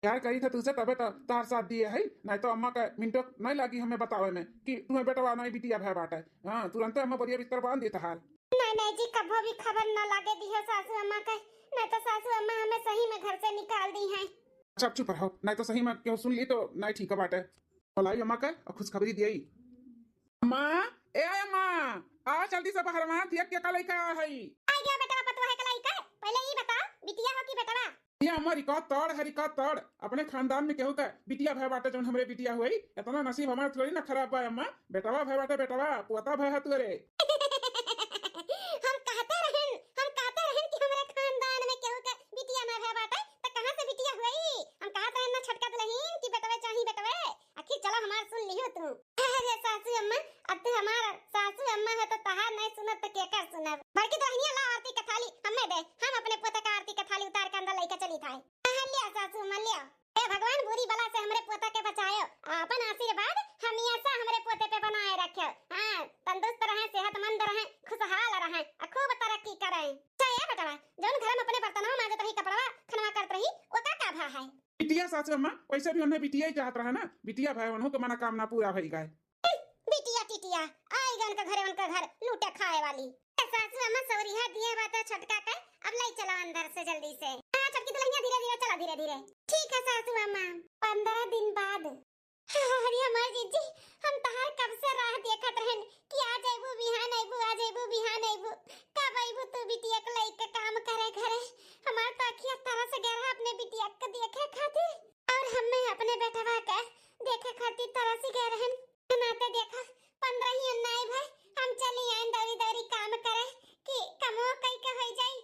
प्यार करी था तुझसे तबे तो तार साथ दिए है, नहीं तो अम्मा का मिनटो नहीं लगी हमें बतावे में कि तुम्हें बेटवा नहीं बिटिया भय बाटे। हाँ तुरंत अम्मा बढ़िया बिस्तर बांध देता हाल। नहीं जी, कभी भी खबर न लागे दी है सासू अम्मा का, नहीं तो सासू अम्मा हमें सही में घर से निकाल दी है। अच्छा चुप रहो, नहीं तो सही में क्यों सुन ली तो नहीं ठीक बाटे। बोलाई अम्मा का और खुशखबरी दी। अम्मा, ए अम्मा, आ जल्दी से बाहर वहां देख के कल का है। आ गया बेटा, पतवा है कलाई का, पहले ये बता बिटिया हो कि बेटवा? ये अम्मा रिकॉर्ड तोड़ है, रिकॉर्ड तोड़। अपने खानदान में केहू का बिटिया भय बाटे जौन हमरे बिटिया हुई, इतना नसीब हमारा थोड़ी ना खराब बा अम्मा। बेटवा भय बाटे, बेटवा पोता भय है तुरे। हम कहते रहन कि हमारे खानदान में केहू का बिटिया ना भय बाटे, तो कहां से बिटिया हुई? हम कहते रहन ना छटका दुल्हन कि बेटवे चाहिए बेटवे। आखिर चलो हमार सुन लियो तू। अरे सासू अम्मा, अब तू हमारा सासू अम्मा है तो तहार नहीं सुनत तो केकर सुनब? बड़की दुल्हनिया ला आरती का थाली हमें दे, हम अपने पोते का आरती का थाली उतार के अंदर लेके चली थाई। लिया सासू अम्मा लिया। ए भगवान बुरी बला से हमरे पोता के बचायो, अपन आशीर्वाद हमेशा हमरे पोते पे बनाए रखियो। हां तंदुरुस्त रहे, सेहतमंद रहे, खुशहाल रहे, खूब तरक्की करें। है या बेटा जौन घर में अपने बर्तनवा माजत रही कपड़वा खनवा करत रही ओका का भा है बिटिया सासू अम्मा वैसे भी उन्हें बिटिया ही चाहत रहा ना बिटिया भाई उन्हों तो मनोकामना पूरा भई गए बिटिया टिटिया आई गन का घरे उनका घर लूटे खाए वाली सासू अम्मा सौरिया दिए बात छटका के अब ले चलो अंदर से जल्दी से हां छटकी दुल्हनिया धीरे धीरे चला धीरे धीरे ठीक है सासू अम्मा 15 दिन बाद अरे हमार जीजी हम तहार कब से राह देखत रहन कि आ जाइबू बिहान आइबू आ जाइबू बिहान आइबू कब आइबू तू बिटिया के लइका काम करे घरे हमार तो अखिया तरह से गया अपने बिटिया के देखे खातिर और हमें अपने बेटवा के देखे खातिर तरह से गए रहन नाते देखा 15 ही नहीं भाई हम चली आए दौरी दौरी काम करे कि कमो कई के हो जाई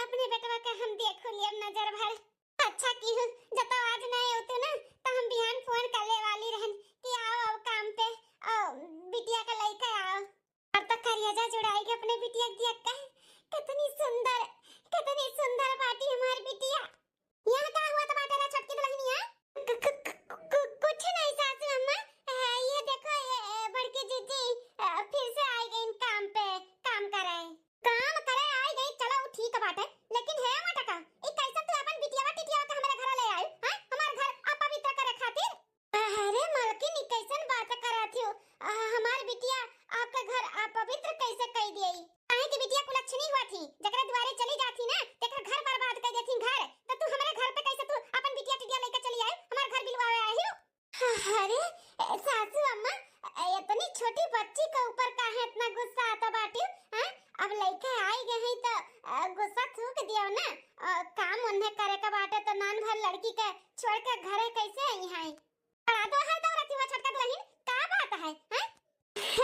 अपने बेटवा के हम देखो लिए नजर भर अच्छा की हूं जब तो आज नहीं होते ना तो हम बिहान फोन करले वाली रहन कि आओ काम पे बिटिया का लइका आओ और तो करिया जुड़ाई के अपने बिटिया दिया का कितनी सुंदर बाटी हमारी बिटिया यहां का हुआ तो बाटे रे छटकी दुल्हनिया कुछ नहीं सासू अम्मा ये देखो ये बड़की जीजी फिर से आई गई काम पे काम करे आई गई चलो ठीक बाटे लेकिन है मटका ई कैसे तू अपन बिटियावा टिटियावा के हमारे घर ले आई हां हमार घर अपवित्र करे खातिर अरे मलकिन ई कैसन बात करत हो हमार बिटिया आपका घर अपवित्र कैसे कह दिई काहे की बिटिया कुलक्षणी हुआ थी जकरा द्वारे चली जाती ना तेकर घर बर्बाद कर देती घर तो तू हमारे घर पे कैसे तू अपन बिटिया टिटिया लेकर चली आई हमार घर बिलवावे आई हो अरे सासू अम्मा इतनी छोटी बच्ची के ऊपर काहे इतना गुस्सा आता बाटी हां अब लइका आई गए हैं तो गुस्सा थूक दियो ना काम उन्हें करे का बाटे तो नान भर लड़की के छोड़ के घरे कैसे आई है पड़ा दो है तो रखी हुआ छोटका दुल्हन का बात है हैं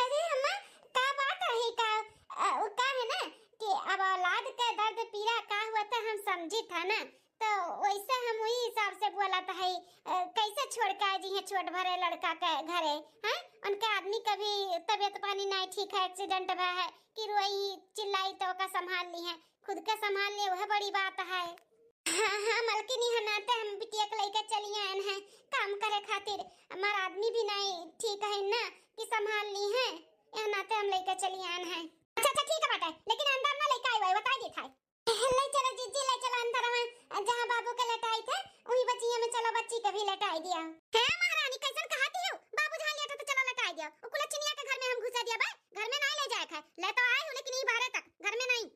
अरे अम्मा का बात है वो का है ना कि अब औलाद के दर्द पीड़ा का हुआ था हम समझी था ना तो वैसे हम वही हिसाब से बोला था है कैसे छोड़ के आई जी है छोट भरे लड़का के घरे हैं उनके आदमी कभी तबीयत पानी नहीं ठीक है एक्सीडेंट हुआ है कि रोई चिल्लाई तो का संभाल ली है खुद का संभाल ले वह बड़ी बात है हाँ मलकिनी हनाते हम बिटिया के लेकर चली आए हैं काम करे खातिर हमारा आदमी भी नहीं ठीक है ना कि संभाल ली है यहाँ नाते हम लेकर चली आए हैं अच्छा ठीक है बेटा लेकिन अंदर ना लेकर आई बता दी था ले चलो जीजी ले चलो अंदर वहां जहां बाबू के लटाई थे वही बच्चियों में चलो बच्ची के भी लटाई दिया है महारानी कैसन कहती हो बाबू जहां लेटा तो चलो लटाई दिया वो कुलचिनिया के घर में हम घुसा दिया भाई घर में नहीं ले जाए खाए ले तो आए हूं लेकिन ये बाहर तक घर में नहीं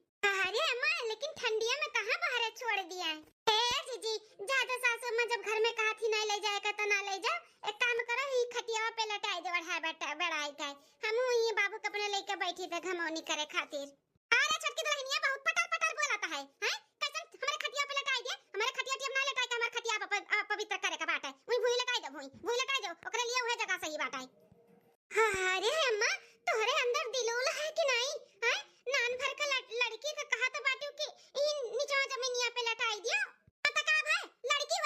अरे अम्मा लेकिन ठंडिया में कहां बाहर छोड़ दिया है ए जीजी ज्यादा सासू अम्मा जब घर में कहा थी नहीं ले जाए का तो ना ले जाओ एक काम करो ही खटिया पे लटाई दे बढ़ा बेटा बड़ाई का हम ये बाबू के अपने लेके बैठी थे घमौनी करे खातिर अरे छटकी दुल्हनिया बहुत पटर पटर बोलता है हैं कैसन हमारे खटिया पे लटाई दे हमारे खटिया टिया ना लटाई का हमारे खटिया पे पवित्र करे का बात है वही भूई लटाई दे भूई लटाई दो ओकरे लिए वह जगह सही बात है अरे अम्मा तोहरे अंदर दिलोल है कि नहीं हैं नान भर का लड़की का कहा तो बाटू कि इन नीचवा जमीनिया पे लटाई दियो पता का भाई लड़की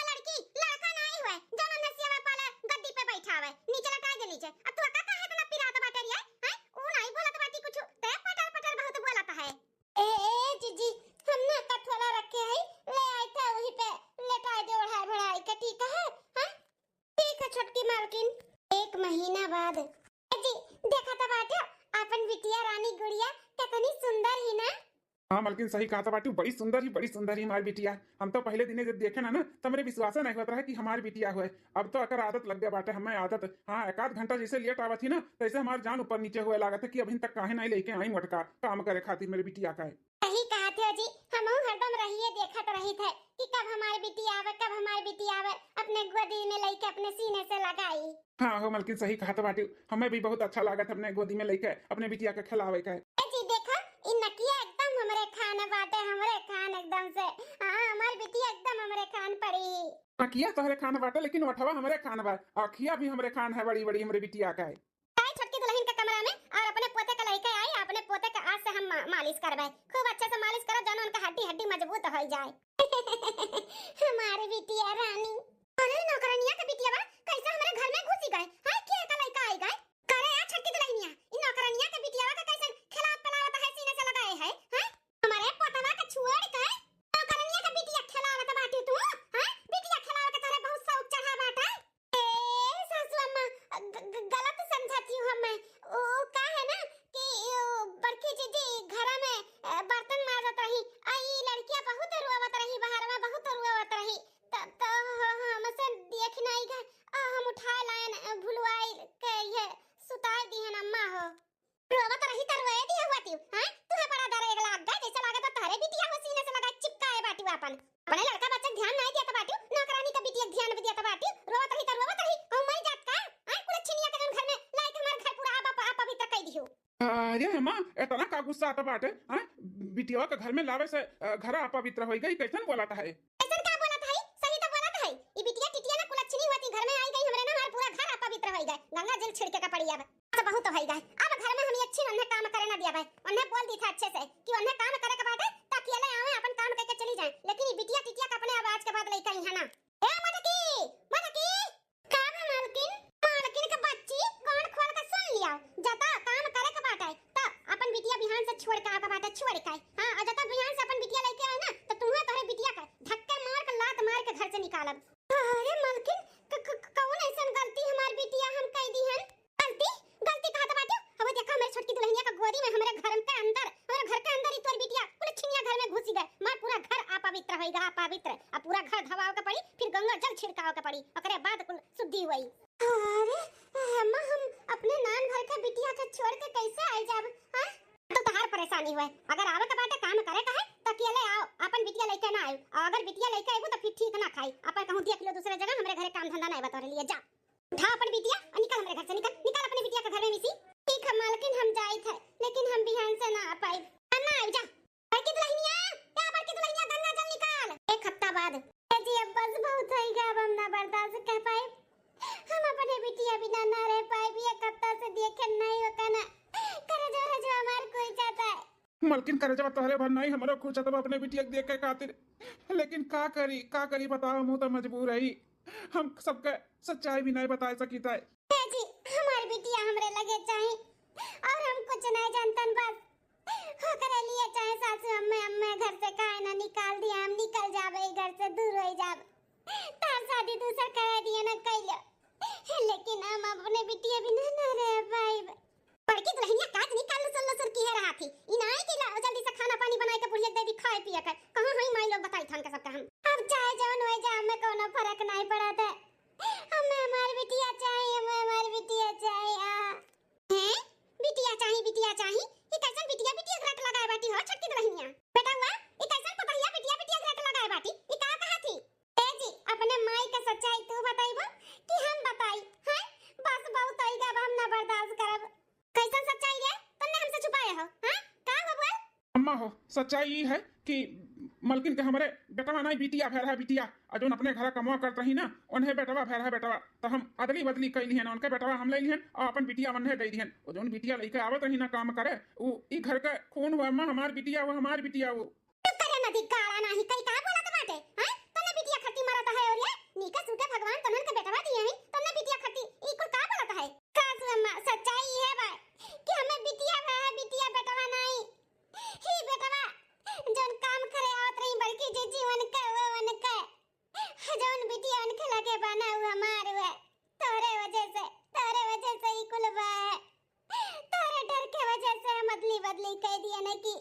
लड़का नहीं हुए दोनों नसिया पाले गद्दी पे बैठा हुए नीचे लटाई दे नीचे अब तू का है इतना पिराता बाटे रिया हैं वो नहीं बोलत बाटी कुछ ते पटर पटर बहुत बोलता है ए जीजी हमने कठोला रखे है ले आए थे वही पे लटाई दे ओढ़ाई भड़ाई का ठीक है हैं ठीक है छोटकी मालकिन 1 महीना बाद जी देखा था बाटे अपन बिटिया रानी गुड़िया कितनी सुंदर ही ना हाँ मलकिन सही कहा था बाटी बड़ी सुंदर ही हमारी बिटिया हम तो पहले दिन जब देखे ना तो मेरे विश्वास नहीं होता है कि हमारी बिटिया हुए अब तो अगर आदत लग गया बाटे हमें आदत हाँ 1 घंटा जैसे लेट आवा थी ना तैसे हमारी जान ऊपर नीचे हुए लागत है कि अभी तक काहे नहीं लेके आई मटका काम करे खातिर मेरी बिटिया का है सही कहा थे जी हम हरदम रहिए देखत रही थे कि कब हमारी बिटिया आवे अपने गोदी में लेके अपने सीने से लगाई हाँ हो मलकिन सही कहा था बाटी हमें भी बहुत अच्छा लगा था अपने गोदी में लेके अपने बिटिया का खिलावे का जी देखो इन नकिया एकदम हमरे खाने बाटे हमरे खान एकदम से हां हमारी बिटिया एकदम हमरे खान पड़ी नकिया तोहरे खान बाटे लेकिन वठवा हमरे खान बा अखिया भी हमरे खान है बड़ी बड़ी हमरे बिटिया का है आई छटकी दुल्हन के कमरा में और अपने पोते का लेके आई अपने पोते का आज से हम मालिश करबे खूब अच्छे से मालिश करो जन उनका हड्डी मजबूत हो जाए हमारी बिटिया रानी अरे नौकरानिया के बिटिया बा कैसे हमारे घर में घुसी गए हां के का लइका आई गए करे आ छटकी दुल्हनिया इन नौकरानिया के बिटिया का कैसे खिलावत पलावत है सीने से लगाए है हैं हमारे पोतवा का छुआड़ के नौकरानिया के बिटिया खिलावत बाटी तू हां बिटिया खिलावत के तारे बहुत शौक चढ़ा बाटा ए सासू अम्मा गलत समझती हूं मैं ओ का है ना कि बड़की जीजी घर में बर्तन माजत रही अरे अम्मा इतना का गुस्सा आता बाटे हैं? बिटिया के घर में लावे से घर अपवित्र हो गई कैसन बोलाता है? ऐसन का बोलत है? सही तो बोलत है। ई बिटिया टिटिया ना कुलच्छनी होती घर में आई गई हमरे ना हमार पूरा घर अपवित्र हो गए। गंगा जल छिड़के का पड़ी अब तो बहुत हो गए। अब घर में हम अच्छी उन्हें काम करे ना दिया भाई। उन्हें बोल दी था अच्छे से कि उन्हें काम करे के बाटे ताकि अकेले आवे अपन काम करके चली जाए। लेकिन ई बिटिया टिटिया का अपने आवाज के बाद लइका है ना। ए मटकी का है मालकिन? मालकिन के बच्ची कान खोल के सुन लिया। जता काम करे के बाटे त अपन बिटिया बिहान से छोड़ के आके बाटे छोड़ के। हां और जता बिहान से अपन बिटिया लेके आए ना तो तुम्हें तोरे बिटिया का धक्के मार के लात मार के घर से निकालब। अरे मालकिन कौन ऐसन गलती हमार बिटिया हम कह दी हन? गलती कहा तो बाटे। अब देखा मेरे छोटकी दुल्हनिया का गोदी में हमारे घर के अंदर ही तोर बिटिया पूरे छिनिया घर में घुसी गए। मार पूरा घर अपवित्र होइगा अपवित्र। अब पूरा घर धवाओ के पड़ी फिर गंगा जल छिड़काओ के पड़ी ओकरे बाद कुल शुद्धि हुई। अरे अम्मा हम अपने नान घर के बिटिया के छोड़ के कैसे आई जाब? हां तो तहार परेशानी हुए। अगर आवे के बाटे काम करे का है तो अकेले आओ अपन बिटिया लेके ना आयो। अगर बिटिया लेके आइबो तो फिर ठीक ना खाई। अपन कहूं देख लो दूसरे जगह हमरे घरे काम धंधा नहीं बता लिए जा। उठा अपन बिटिया और निकल हमरे घर से निकल अपने बिटिया के घर में मिसी। ठीक है मालकिन हम जाई थे लेकिन हम बिहान से ना आ पाई। ना आई जा बड़की दुल्हनिया गंगा जल निकाल। एक हफ्ता बाद जी अब बस बहुत है गा अब हम ना बर्दाश्त कर पाए। हम अपने बिटिया बिना ना रह पाए भी। एक हफ्ता से देखे नहीं होता ना करे जो हमार कोई चाहता है। मलकिन करे जब तोहरे भर नहीं हमरो खुश तब अपने बिटिया देख के खातिर। लेकिन का करी बताओ मुंह तो मजबूर है। हम सबके सच्चाई भी नहीं बता सकीता है। जी हमारी बिटिया हमरे लगे चाहे और हम कुछ नहीं जानतन बस हो करे लिए चाहे सासू अम्मे घर से काहे ना निकाल दिया हम निकल जावे घर से दूर हो जाब। तार शादी दूसर करे दिए ना कइले लेकिन हम अपने बिटिया बिना ना रह पाइब। बड़की दुल्हनिया काज निकाल लसर की है रहा थी। इनाई के जल्दी से खाना पानी बनाए के पुड़िया दे दी खाए पिए कर। कहां हई माई लोग बताई थान के सबका हम। अब चाहे जवन होए जा हमें कोनो फर्क नहीं पड़त है। हमें हमारी बिटिया चाहिए हैं? बिटिया चाहिए ये कैसन बिटिया ग्रट लगाए बाटी हो छोटकी दुल्हनिया? बेटा हुआ ये कैसन पतहिया बिटिया ग्रट लगाए बाटी ये का कहा थी? ए जी अपने माई का सच्चाई तू बताइबो कि हम बताई हैं? बस बहुत आईगा हम ना बर्दाश्त करब। कैसन सच्चाई रे तुमने हमसे छुपाए हो? हां का हो बोल? अम्मा हो सच्चाई ये है कि मलकिन के हमारे बेटवा नहीं बिटिया भैर है बिटिया और जो अपने घर कमवा करत रही ना उन्हें बेटवा भैर है बेटवा तो हम अदली बदली कैली हैं उनके बेटवा हम ले लिहन और अपन बिटिया उन्हें दे दिहन। और जो बिटिया लेके आवत रही ना काम करे वो ई घर का खून हुआ अम्मा हमार बिटिया वो हमार बिटिया वो। तू करे ना धिकारा नहीं कई का बोला तो बाटे हैं? तन्ने बिटिया खट्टी मारता है और ये नीका सूटे भगवान तन्ने के बेटवा दिए हैं तन्ने बिटिया खट्टी ई को का बोलता है? सासू अम्मा सच्चाई है बा कि हमें बिटिया बेटवा नहीं ही बेटवा जोन काम करे आवत रही बल्कि जे जीवन का वन का जोन बिटिया उनके लगे बना हुआ हमार हुआ तोरे वजह से ही कुल बा है। तोरे डर के वजह से हम बदली कह दिया ना कि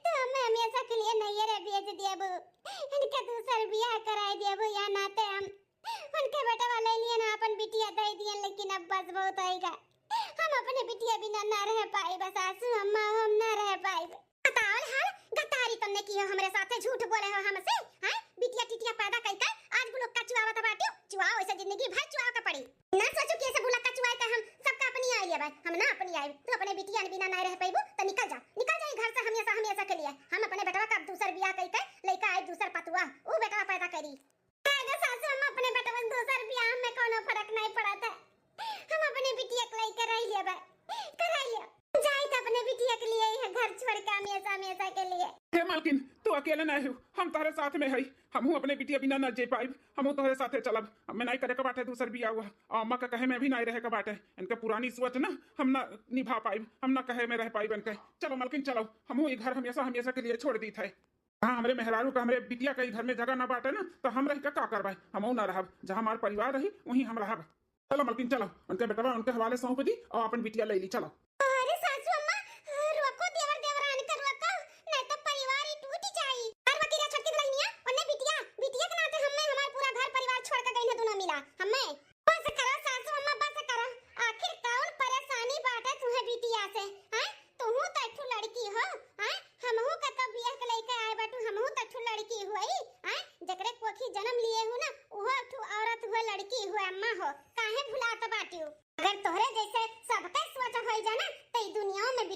तो हमें हमेशा के लिए नहीं रे भेज दिया बू इनके दूसर बियाह कराए दिया बू या नाते हम उनके बेटा वाले लिए ना अपन बिटिया दे दिए। लेकिन अब बस बहुत आएगा हम अपने बिटिया बिना ना रह पाए बस सासू अम्मा हम ना रह पाए। बताओ हाल गतारी तुमने की हो हमरे साथे झूठ बोले हो हमसे हैं? बिटिया टिटिया पैदा कई का आज बुलक का चुआवत बाटियो चुआओ ऐसे जिंदगी भर चुआओ का पड़ी ना सोचो कि ऐसे बुलक का चुआए का हम सबका अपनी आई है भाई हम ना अपनी आई। तू अपने बिटिया बिना ना रह पाइबू तो निकल जा घर से हमेशा के लिए। हम अपने बेटवा का दूसर बियाह कई के लइका आई दूसर पतुआ वो बेटवा पैदा करी। आगे सासू हम अपने बेटवा दूसर बियाह में कोनो फर्क नहीं पड़त है। हम अपने बिटिया के लइका रह लिए भाई कराइए जाई त अपने बिटिया के लिए है घर छोड़ के हमेशा के लिए। हे मालकिन तू अकेले नहीं हो हम तुम्हारे साथ में है। हमहू अपने बिटिया बिना न जे पाइब हमहू तुम्हारे साथे चलब। मैं नहीं करे के बाटे दूसर बियाह हुआ और अम्मा का कहे में भी नहीं रहे के बाटे इनके पुरानी सोच ना हम ना निभा पाइब हम ना कहे में रह पाइब इनके। चलो मालकिन चलो हमहू ये घर हमेशा के लिए छोड़ दी थे। हाँ हमरे मेहरारू का हमरे बिटिया के घर में जगह ना बाटे ना तो हम रह के का करवाए हमहू ना रहब जहाँ हमार परिवार रही वहीं हम रहब। चलो मालकिन चलो उनके बेटवा उनके हवाले सौंप दी और अपन बिटिया ले ली। चलो अरे सासू अम्मा रोको देवरानी कर रोको नहीं तो परिवार ही टूट जाई। हर वकीरा छोटकी दुल्हनिया उन्ने बिटिया के नाते हमें हमार पूरा घर परिवार छोड़ के गई ना दोनों मिला हमें। बस करो सासू अम्मा बस करो आखिर कौन परेशानी बाटे तुम्हें बिटिया से हैं? तुहू त ठू लड़की हो हैं? हमहू का तो बियाह के लेके आए बाटू हमहू त ठू लड़की हुई हैं? जकरे कोखी जन्म लिए हो ना ओहो ठू औरत हुए लड़की हुए अम्मा हो काहे भुलात बाटियो। अगर तोहरे जैसे सबके सोच होई जाना तो ई दुनिया में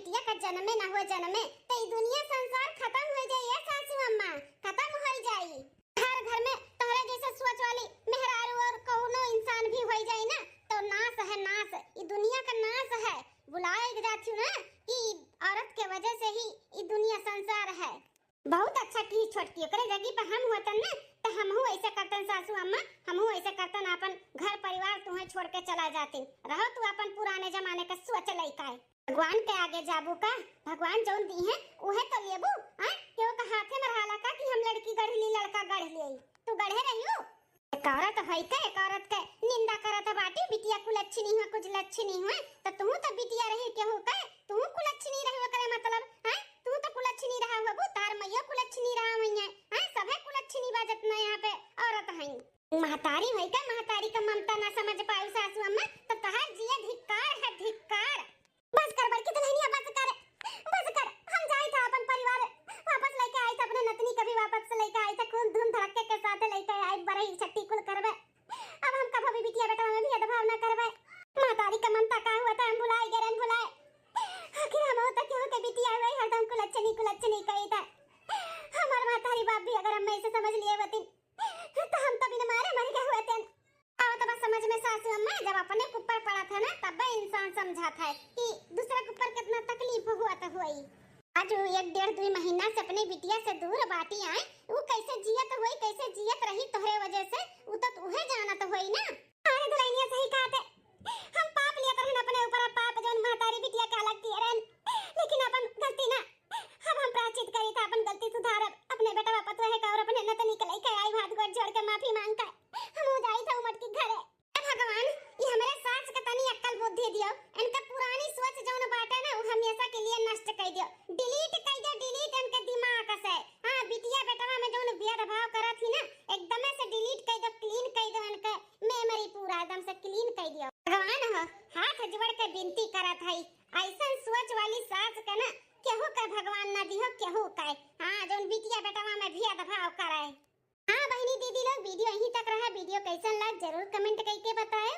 जन्मे तो ई दुनिया संसार खत्म हो जाई है सासू अम्मा, खत्म हो जाई। हर घर में तोहरे जैसे सोच वाली मेहरारू और कौनो इंसान भी हो जाई ना तो नाश है नाश, ई दुनिया का नाश है। बुलाए जाती हूँ ना कि औरत के वजह से ही ई दुनिया संसार है। बहुत अच्छा की छोटकी ओकरे जगह पे हम होतन ना तो हमहू ऐसे करतन सासू अम्मा, हमहू ऐसे करतन, अपन घर परिवार तुम्हें छोड़ के चला जाती। रहो तू अपन पुराने जमाने का सोच लइका है। भगवान के आगे जाबू का, भगवान जौन दी है उहे तो लेबू। हां क्यों का हाथे में रहाला का कि हम लड़की गढ़ ली लड़का गढ़ लिये, तू गढ़े रहियो। एक औरत है के एक औरत के निंदा करत बाटी, बिटिया कुल अच्छी नहीं है कुछ लच्छी नहीं है तो तू तो बिटिया रही केहू का तू कुल अच्छी नहीं रहबो करे मतलब। हां तू तो कुल अच्छी नहीं रहा होबू, तार मैया कुल अच्छी नहीं रहा मैया। हां सबे कुल अच्छी नहीं बाजत ना यहाँ पे औरत है। महतारी है का, महतारी का ममता ना समझ पाई सासू अम्मा तो तहार जिया धिक्कार है धिक्कार। बस कर बड़की दुल्हनिया, बस कर बस कर। हम जाई था अपन परिवार वापस लेके आई था, अपने नतनी कभी वापस से लेके आई था, खूब धूम धड़के के साथ लेके आई, बड़े छट्टी कुल करवे। अब हम कभी भी बिटिया बेटा में भी भेदभाव ना करवे। महतारी का ममता का हुआ था हम भुलाए गए, हम भुलाए। आखिर हम होता क्यों के बिटिया हुई हरदम कुल अच्छे नहीं कही था। हमार महतारी बाप भी अगर हम ऐसे समझ लिए होती तो हम तो बिना मारे मर गए होते। आओ तो बस समझ में सासू अम्मा, जब अपने ऊपर पड़ा था ना तब इंसान समझा था कि दूसरे के ऊपर कितना तकलीफ हुआ था हुई। आज वो 1-1.5-2 महीना से अपने बिटिया से दूर बाटी आए, वो कैसे जियत हुई कैसे जियत रही तोहरे वजह से, वो तो तुहे जानत होई ना। अरे दुल्हनिया सही कहते, हम पाप लिया करन अपने ऊपर, पाप जौन महतारी बिटिया का अलग किए रहन, लेकिन अपन गलती ना, अब हम प्रायश्चित करी था, अपन गलती सुधारब। अपने बेटा वापस रहे का और अपने नतनी के लेके आई, हाथ गोड़ जोड़ के माफी मांग कर हम हो जाई था उमट के घरे। भगवान ये हमारे सास के तनी अक्ल बुद्धि दियो, इनका पुरानी सोच जौन बाटे ना वो हमेशा के लिए नष्ट कर दियो, डिलीट कर दियो, डिलीट इनके दिमाग से। हां बिटिया बेटवा में जौन भेदभाव करत थी ना एकदम से डिलीट कर दो, क्लीन कर दो, इनके मेमोरी पूरा एकदम से क्लीन कर दियो। भगवान हो हाथ जोड़ के विनती करत हई, ऐसा सोच वाली सास के ना केहू के भगवान ना दियो केहू के। हां जौन बिटिया बेटवा में भेदभाव करे। हाँ बहनी दीदी लोग वीडियो यहीं तक रहा, वीडियो कैसन लगा जरूर कमेंट करके बताएं।